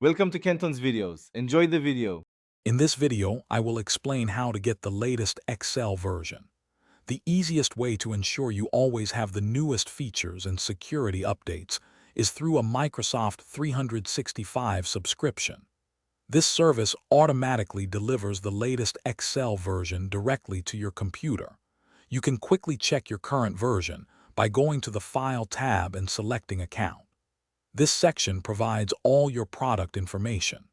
Welcome to Kenton's videos. Enjoy the video. In this video, I will explain how to get the latest Excel version. The easiest way to ensure you always have the newest features and security updates is through a Microsoft 365 subscription. This service automatically delivers the latest Excel version directly to your computer. You can quickly check your current version by going to the File tab and selecting Account. This section provides all your product information.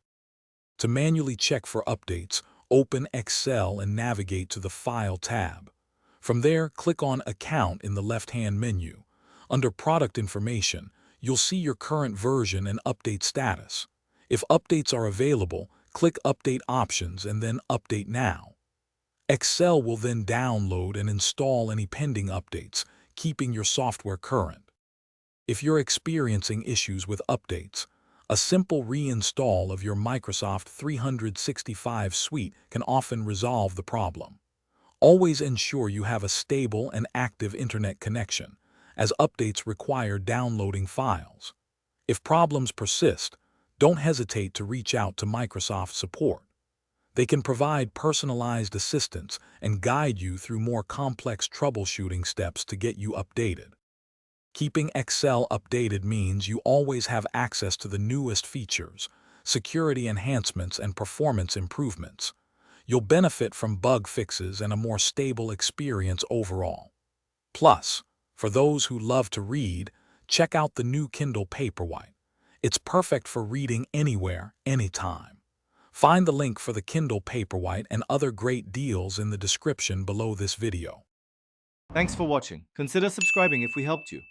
To manually check for updates, open Excel and navigate to the File tab. From there, click on Account in the left-hand menu. Under Product Information, you'll see your current version and update status. If updates are available, click Update Options and then Update Now. Excel will then download and install any pending updates, keeping your software current. If you're experiencing issues with updates, a simple reinstall of your Microsoft 365 suite can often resolve the problem. Always ensure you have a stable and active internet connection, as updates require downloading files. If problems persist, don't hesitate to reach out to Microsoft support. They can provide personalized assistance and guide you through more complex troubleshooting steps to get you updated. Keeping Excel updated means you always have access to the newest features, security enhancements, and performance improvements. You'll benefit from bug fixes and a more stable experience overall. Plus, for those who love to read, check out the new Kindle Paperwhite. It's perfect for reading anywhere, anytime. Find the link for the Kindle Paperwhite and other great deals in the description below this video. Thanks for watching. Consider subscribing if we helped you.